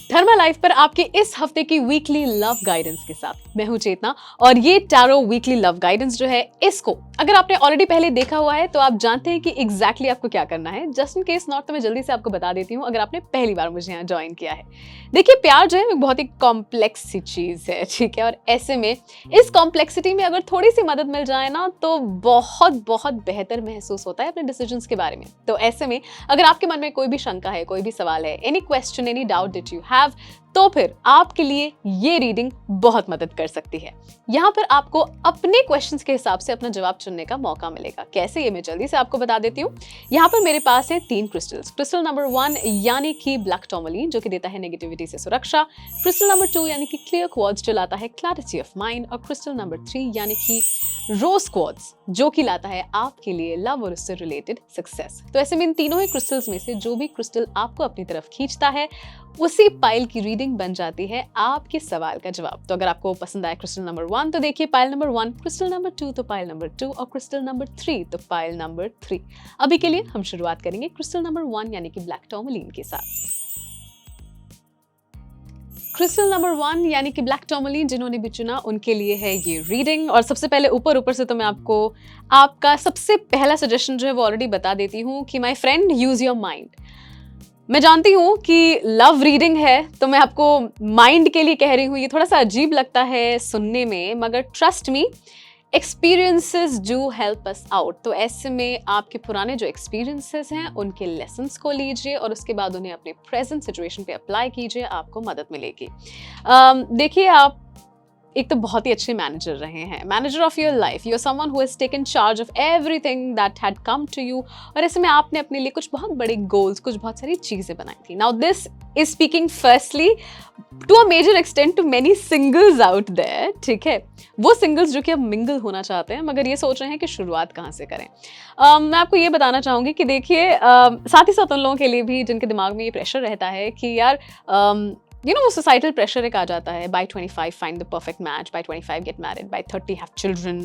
धर्मा life पर आपके इस हफ्ते की वीकली लव गाइडेंस के साथ मैं हूं चेतना। और ये टैरो वीकली लव गाइडेंस जो है, इसको अगर आपने ऑलरेडी पहले देखा हुआ है तो आप जानते हैं कि एग्जैक्टली आपको क्या करना है। जस्ट इन केस नॉट तो मैं जल्दी से आपको बता देती हूँ, अगर आपने पहली बार मुझे यहाँ ज्वाइन किया है। देखिए, प्यार जो है एक बहुत ही कॉम्प्लेक्स सी चीज है, ठीक है। और ऐसे में इस कॉम्प्लेक्सिटी में अगर थोड़ी सी मदद मिल जाए ना तो बहुत बहुत बेहतर महसूस होता है अपने डिसीजंस के बारे में। तो ऐसे में अगर आपके मन में कोई भी शंका है, कोई भी सवाल है, any question, any doubt that you have, तो फिर आपके लिए ये रीडिंग बहुत मदद कर सकती है। यहाँ पर आपको अपने क्वेश्चंस के हिसाब से अपना जवाब चुनने का मौका मिलेगा। कैसे, ये मैं जल्दी से आपको बता देती हूँ। यहाँ पर मेरे पास है 3 क्रिस्टल्स। क्रिस्टल नंबर 1 यानी कि ब्लैक टर्मोलिन, जो कि देता है नेगेटिविटी से सुरक्षा। क्रिस्टल नंबर 2 यानी कि क्लियर क्वार्ट्ज, जो लाता है क्लैरिटी ऑफ माइंड। और क्रिस्टल नंबर 3 यानी कि रोज क्वार्ट्ज, जो कि लाता है आपके लिए लव और उससे रिलेटेड सक्सेस। तो ऐसे में इन तीनों ही क्रिस्टल्स में से जो भी क्रिस्टल आपको अपनी तरफ खींचता है, उसी पाइल की रीडिंग बन जाती है आपके सवाल का जवाब। तो अगर आपको पसंद आया क्रिस्टल नंबर 1 तो देखिए पाइल नंबर 1, क्रिस्टल नंबर 2 तो पाइल नंबर 2, और क्रिस्टल नंबर 3 तो पाइल नंबर 3। अभी के लिए हम शुरुआत करेंगे क्रिस्टल नंबर 1 यानी कि ब्लैक टर्मोलिन के साथ। क्रिस्टल नंबर 1 यानी कि ब्लैक टर्मोलिन जिन्होंने भी चुना, उनके लिए है ये रीडिंग। और सबसे पहले ऊपर से तो मैं आपको आपका सबसे पहला सजेशन जो है वो ऑलरेडी बता देती हूँ कि my friend, use your mind. मैं जानती हूँ कि लव रीडिंग है तो मैं आपको माइंड के लिए कह रही हूँ, ये थोड़ा सा अजीब लगता है सुनने में, मगर trust me, experiences do help us out. तो ऐसे में आपके पुराने जो एक्सपीरियंसेस हैं उनके लेसन्स को लीजिए और उसके बाद उन्हें अपने प्रेजेंट सिचुएशन पे अप्लाई कीजिए, आपको मदद मिलेगी। देखिए, आप एक तो बहुत ही अच्छे मैनेजर रहे हैं, manager of your life. You are someone who has taken charge of everything that had come to you. और ऐसे में आपने अपने लिए कुछ बहुत बड़े गोल्स, कुछ बहुत सारी चीजें बनाई थी। Now this is speaking firstly to a major extent to many singles out there, ठीक है। वो सिंगल्स जो कि अब मिंगल होना चाहते हैं मगर ये सोच रहे हैं कि शुरुआत कहाँ से करें। मैं आपको ये बताना चाहूंगी कि देखिए, साथ ही साथ उन लोगों के लिए भी जिनके दिमाग में ये प्रेशर रहता है कि यार वो सोसाइटल प्रेशर एक आ जाता है, by 25 find the perfect match, by 25 get married, by 30 have children,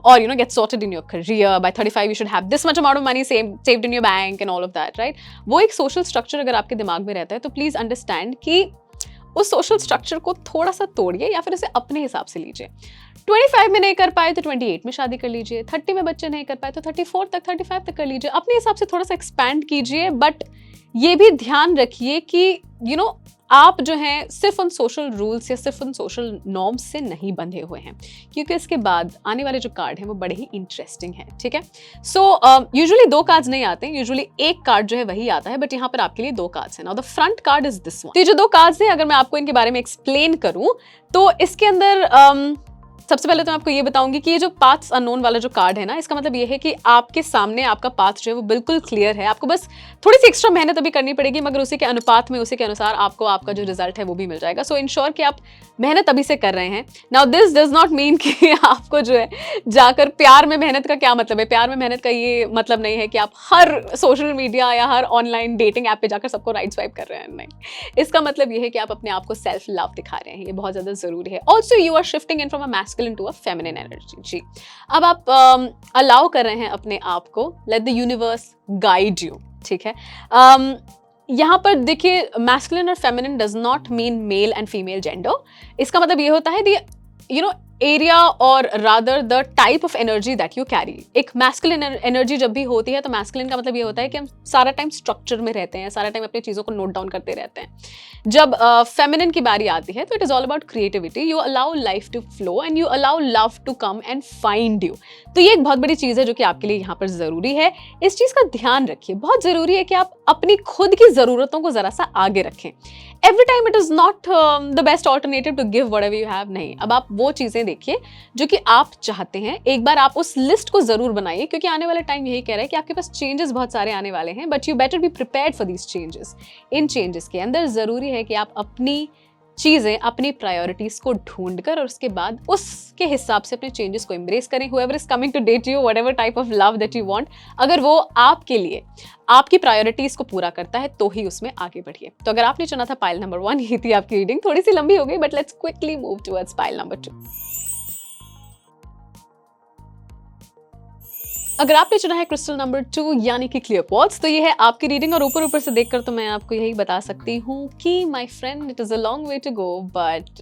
or get sorted in your career, by 35 you should have this much amount of money saved in your bank and all of that, right? वो एक social structure अगर आपके दिमाग में रहता है तो please understand कि उस सोशल स्ट्रक्चर को थोड़ा सा तोड़िए या फिर इसे अपने हिसाब से लीजिए। 25 में नहीं कर पाए तो 28 में शादी कर लीजिए, 30 में बच्चे नहीं कर पाए तो 34 तक, 35 तक कर लीजिए। अपने हिसाब से थोड़ा सा एक्सपैंड कीजिए, बट ये भी ध्यान रखिए कि आप जो हैं सिर्फ उन सोशल रूल्स या सिर्फ उन सोशल नॉर्म्स से नहीं बंधे हुए हैं, क्योंकि इसके बाद आने वाले जो कार्ड हैं वो बड़े ही इंटरेस्टिंग हैं, ठीक है। सो यूजुअली 2 कार्ड्स नहीं आते हैं, यूजुअली एक कार्ड जो है वही आता है, बट यहाँ पर आपके लिए 2 कार्ड्स हैं। Now the front card is this one. तो ये जो 2 कार्ड्स हैं, अगर मैं आपको इनके बारे में एक्सप्लेन करूं तो इसके अंदर सबसे पहले तो मैं आपको ये बताऊंगी कि ये जो पाथ्स अननोन वाला जो कार्ड है ना, इसका मतलब ये है कि आपके सामने आपका पाथ जो है वो बिल्कुल क्लियर है। आपको बस थोड़ी सी एक्स्ट्रा मेहनत अभी करनी पड़ेगी, मगर उसी के अनुपात में, उसी के अनुसार आपको आपका जो रिजल्ट है वो भी मिल जाएगा। सो इंश्योर कि आप मेहनत अभी से कर रहे हैं। Now this does not mean कि आपको जो है जाकर प्यार में मेहनत का क्या मतलब है। प्यार में मेहनत का ये मतलब नहीं है कि आप हर सोशल मीडिया या हर ऑनलाइन डेटिंग ऐप पे जाकर सबको राइट स्वाइप कर रहे हैं, नहीं। इसका मतलब ये है कि आप अपने आप को सेल्फ लव दिखा रहे हैं, ये बहुत ज्यादा जरूरी है। Also you are shifting in from a masculine to a feminine energy. जी, अब आप अलाउ कर रहे हैं अपने आप को, let the universe guide you, ठीक है। यहाँ पर देखिए, मैस्कुलिन और feminine does not mean male and female gender. इसका मतलब ये होता है एरिया और rather the type of energy that you carry. एक मैस्कुलिन एनर्जी जब भी होती है तो मैस्कुलिन का मतलब ये होता है कि हम सारा टाइम स्ट्रक्चर में रहते हैं, सारा टाइम अपनी चीज़ों को नोट डाउन करते रहते हैं। जब फेमिनिन की बारी आती है तो it is all about creativity. You allow life to flow and you allow love to come and find you. तो ये एक बहुत बड़ी चीज़ है जो कि आपके लिए यहाँ पर ज़रूरी है। इस चीज़ का ध्यान रखिए, बहुत ज़रूरी है कि आप अपनी खुद की ज़रूरतों को ज़रा सा आगे रखें। Every time it is not the best alternative to give whatever you have, नहीं। अब आप वो चीज़ें देखिए जो कि आप चाहते हैं। एक बार आप उस लिस्ट को ज़रूर बनाइए, क्योंकि आने वाला टाइम यही कह रहा है कि आपके पास चेंजेस बहुत सारे आने वाले हैं, but you better be prepared for these changes. In changes के अंदर ज़रूरी है कि आप अपनी चीज़ें, अपनी प्रायोरिटीज को ढूंढकर और उसके बाद उसके हिसाब से अपने चेंजेस को एम्ब्रेस करें। whoever is coming to date you, whatever type of love that you want, अगर वो आपके लिए आपकी प्रायोरिटीज को पूरा करता है तो ही उसमें आगे बढ़िए। तो अगर आपने चुना था पाइल नंबर 1, ये थी आपकी रीडिंग। थोड़ी सी लंबी हो गई, but let's quickly move towards pile number 2। अगर आपने चुना है क्रिस्टल नंबर 2 यानी कि क्लियर क्वार्ट्ज, तो ये है आपकी रीडिंग और ऊपर ऊपर से देखकर तो मैं आपको यही बता सकती हूँ कि my friend it is a long way to go, but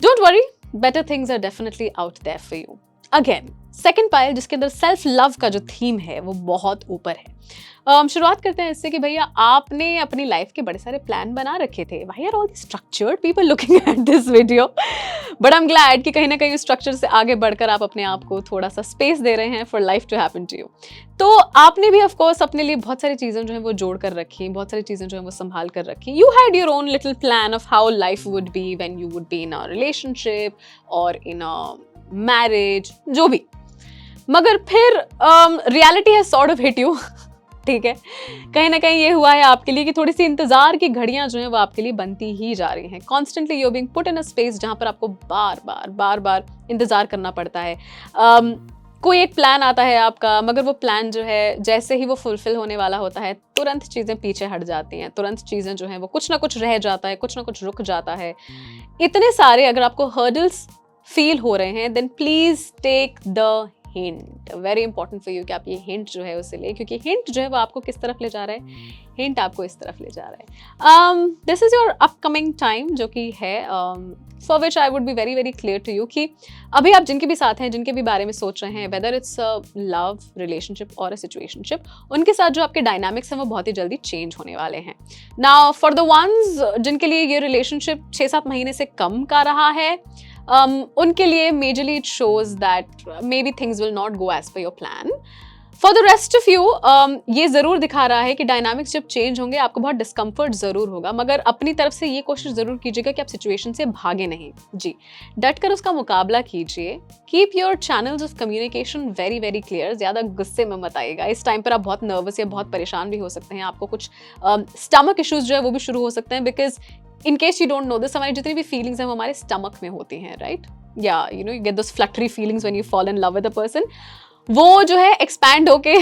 don't worry, better things are definitely out there for you. Again second pile जिसके अंदर सेल्फ लव का जो थीम है वो बहुत ऊपर है। शुरुआत करते हैं इससे कि भैया आपने अपनी लाइफ के बड़े सारे प्लान बना रखे थे। Why are all the structured people looking at this video, but I am glad कि कहीं ना कहीं स्ट्रक्चर से आगे बढ़कर आप अपने आप को थोड़ा सा स्पेस दे रहे हैं for life to happen to you. तो आपने भी ऑफ कोर्स अपने लिए बहुत सारी चीज़ें जो है वो जोड़ कर रखी, बहुत सारी चीज़ें जो है वो संभाल कर रखी। You had your own little plan of how life would be when you would be in a relationship और इन अ मैरिज, जो भी। मगर फिर reality has sort of hit you. ठीक है, कहीं ना कहीं ये हुआ है आपके लिए कि थोड़ी सी इंतजार की घड़ियां जो हैं वो आपके लिए बनती ही जा रही हैं। Constantly you being put in a space जहां पर आपको बार बार इंतजार करना पड़ता है। कोई एक प्लान आता है आपका, मगर वो प्लान जो है जैसे ही वो फुलफिल होने वाला होता है तुरंत चीज़ें पीछे हट जाती हैं, तुरंत चीज़ें जो हैं वो कुछ ना कुछ रह जाता है, कुछ ना कुछ रुक जाता है। इतने सारे अगर आपको हर्डल्स फील हो रहे हैं then please take the hint. Very important for you कि आप ये हिंट जो है उसे ले, क्योंकि हिंट जो है वो आपको किस तरफ ले जा रहा है, हिंट आपको इस तरफ ले जा रहा है। This is your upcoming time जो कि है for which I would be very very clear to you कि अभी आप जिनके भी साथ हैं, जिनके भी बारे में सोच रहे हैं, वेदर इट्स लव रिलेशनशिप और अ सिचुएशनशिप, उनके साथ जो आपके डायनामिक्स हैं वो बहुत ही जल्दी चेंज होने वाले हैं। नाउ फॉर द वंस जिनके लिए ये रिलेशनशिप 6-7 महीने से कम का रहा है, उनके लिए majorly it shows that maybe things will not go as per your plan. For the rest of you ये जरूर दिखा रहा है कि डायनामिक्स जब चेंज होंगे आपको बहुत डिस्कम्फर्ट जरूर होगा, मगर अपनी तरफ से ये कोशिश जरूर कीजिएगा कि आप सिचुएशन से भागे नहीं। जी, डट कर उसका मुकाबला कीजिए। Keep your channels of communication very very clear. ज्यादा गुस्से में मत आइएगा। इस टाइम पर आप बहुत नर्वस या बहुत परेशान भी हो सकते हैं, आपको कुछ स्टमक इश्यूज जो है वो भी शुरू हो सकते हैं, because in case you don't know this, हमारी जितनी भी फीलिंग्स हैं वो हमारे स्टमक में होती हैं, राइट? या you know you get those fluttery feelings when you fall in love with a person. वो जो है एक्सपैंड होके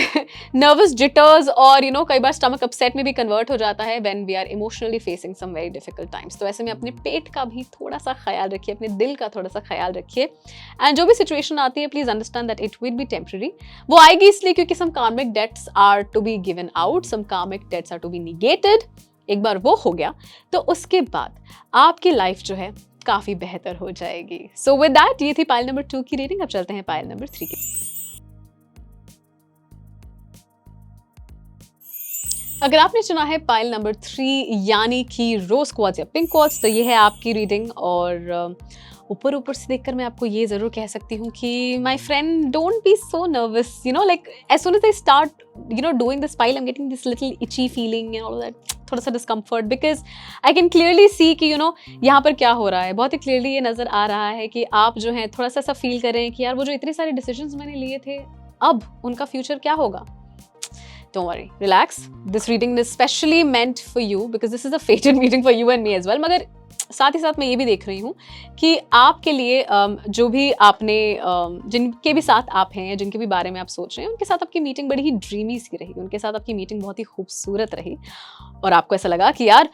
नर्वस जिटर्स और यू नो कई बार स्टमक अपसेट में भी कन्वर्ट हो जाता है when we are emotionally facing some very difficult times. तो ऐसे में अपने पेट का भी थोड़ा सा ख्याल रखिए, अपने दिल का थोड़ा सा ख्याल रखिए। एंड जो भी सिचुएशन आती है please understand that it will be temporary. वो आएगी इसलिए क्योंकि some karmic debts are to be given out, some karmic debts are to be negated. एक बार वो हो गया तो उसके बाद आपकी लाइफ जो है काफी बेहतर हो जाएगी। सो विद दैट ये थी पाइल नंबर 2 की रीडिंग। अब चलते हैं पाइल नंबर 3 की। अगर आपने चुना है पाइल नंबर 3 यानी कि रोज क्वार्ट्ज या पिंक क्वार्ट्ज, तो ये है आपकी रीडिंग। और ऊपर ऊपर से देखकर मैं आपको ये जरूर कह सकती हूँ कि my friend don't be so nervous, you know like as soon as I start you know doing this pile I am getting this little itchy feeling and all that, थोड़ा सा discomfort, because I can clearly see कि you no यहाँ पर क्या हो रहा है। बहुत ही क्लियरली ये नजर आ रहा है कि आप जो है थोड़ा सा ऐसा फील कर रहे हैं कि यार वो जो इतने सारे डिसीजंस मैंने लिए थे अब उनका फ्यूचर क्या होगा। Don't worry, relax. This reading is specially meant for you because this is a fated reading for you and me as well. मगर साथ ही साथ मैं ये भी देख रही हूँ कि आपके लिए जो भी आपने जिनके भी साथ आप हैं, जिनके भी बारे में आप सोच रहे हैं, उनके साथ आपकी मीटिंग बड़ी ही ड्रीमी सी रही, उनके साथ आपकी मीटिंग बहुत ही खूबसूरत रही और आपको ऐसा लगा कि यार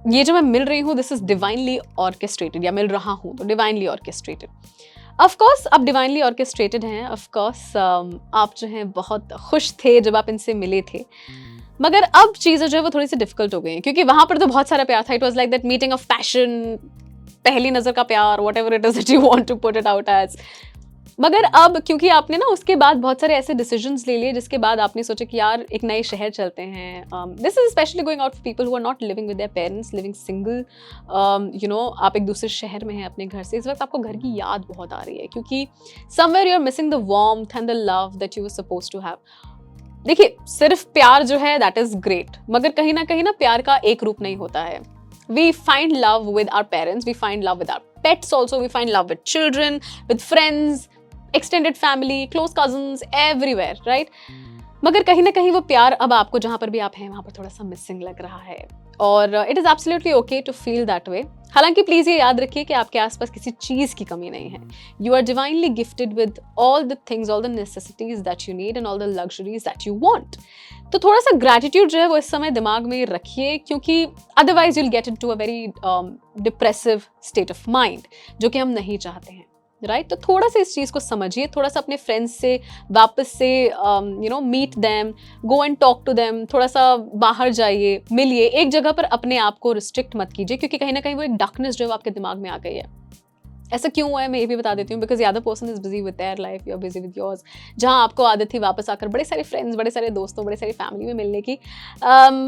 ये जो मैं मिल रही हूँ दिस इज डिवाइनली ऑर्केस्ट्रेटेड, या मिल रहा हूँ तो डिवाइनली ऑर्केस्ट्रेटेड। ऑफ कोर्स आप डिवाइनली ऑर्केस्ट्रेटेड हैं। ऑफ कोर्स आप जो हैं बहुत खुश थे जब आप इनसे मिले थे, मगर अब चीज़ें जो है वो थोड़ी सी डिफिकल्ट हो गई हैं, क्योंकि वहाँ पर तो बहुत सारा प्यार था। It was like that meeting of passion, पहली नज़र का प्यार, whatever it is that you want to put it out as. मगर अब क्योंकि आपने ना उसके बाद बहुत सारे ऐसे डिसीजंस ले लिए जिसके बाद आपने सोचा कि यार एक नए शहर चलते हैं। This is specially going out for people who are not living with their parents, living single. You know आप एक दूसरे शहर में हैं अपने घर से, इस वक्त आपको घर की याद बहुत आ रही है क्योंकि somewhere you are missing the warmth and the love that you were supposed to have. देखिए सिर्फ प्यार जो है दैट इज ग्रेट, मगर कहीं ना प्यार का एक रूप नहीं होता है। We find love with our parents, we find love with our pets also, we find love with children, with friends, extended family, close cousins, everywhere, right? मगर कहीं ना कहीं वो प्यार अब आपको जहाँ पर भी आप हैं वहाँ पर थोड़ा सा मिसिंग लग रहा है और it is absolutely okay to feel that way. हालांकि प्लीज़ ये याद रखिए कि आपके आसपास किसी चीज़ की कमी नहीं है। You are divinely gifted with all the things, all the necessities that you need and all the luxuries that you want. तो थोड़ा सा ग्रैटिट्यूड जो है वो इस समय दिमाग में रखिए, क्योंकि otherwise you'll get into a very depressive state of mind, जो कि हम नहीं चाहते हैं। राइट? तो थोड़ा सा इस चीज़ को समझिए, थोड़ा सा अपने फ्रेंड्स से वापस से meet them, go and talk to them, थोड़ा सा बाहर जाइए, मिलिए। एक जगह पर अपने आप को रिस्ट्रिक्ट मत कीजिए, क्योंकि कहीं ना कहीं वो एक डार्कनेस जो है वो आपके दिमाग में आ गई है। ऐसा क्यों हुआ है मैं ये भी बता देती हूँ, because other person is busy with their life, you are busy with yours. जहाँ आपको आदत थी वापस आकर बड़े सारे फ्रेंड्स, बड़े सारे दोस्तों, बड़े सारी फैमिली में मिलने की,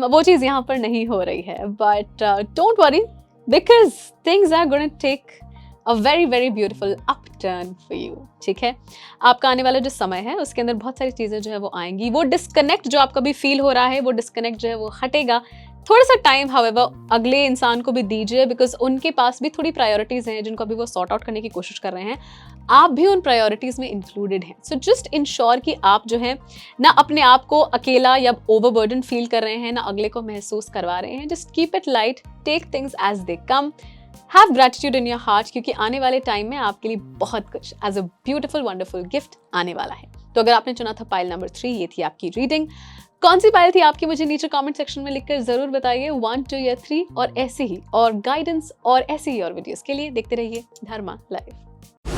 वो चीज़ यहाँ पर नहीं हो रही है। But don't worry, because things are gonna take a very very beautiful upturn for you. ठीक है, आपका आने वाला जो समय है उसके अंदर बहुत सारी चीज़ें जो है वो आएंगी। वो डिस्कनेक्ट जो आपका भी फील हो रहा है, वो डिस्कनेक्ट जो है वो हटेगा। थोड़ा सा टाइम हाउएवर अगले इंसान को भी दीजिए, बिकॉज उनके पास भी थोड़ी प्रायोरिटीज हैं जिनको अभी वो सॉर्ट आउट करने की कोशिश कर रहे हैं। आप भी उन प्रायोरिटीज में इंक्लूडेड हैं। सो जस्ट इंश्योर कि आप जो है ना अपने आप को अकेला या ओवरबर्डन फील कर रहे हैं, ना अगले को महसूस करवा रहे हैं। Just keep it light, take things as they come, have gratitude in your heart, क्योंकि आने वाले टाइम में आपके लिए बहुत कुछ as a beautiful wonderful gift आने वाला है। तो अगर आपने चुना था पाइल नंबर 3, ये थी आपकी रीडिंग। कौन सी पाइल थी आपकी, मुझे नीचे कमेंट सेक्शन में लिखकर जरूर बताइए। 1, 2 या 3, और ऐसे ही और गाइडेंस और ऐसे ही और वीडियोस के लिए देखते रहिए धर्मा लाइव।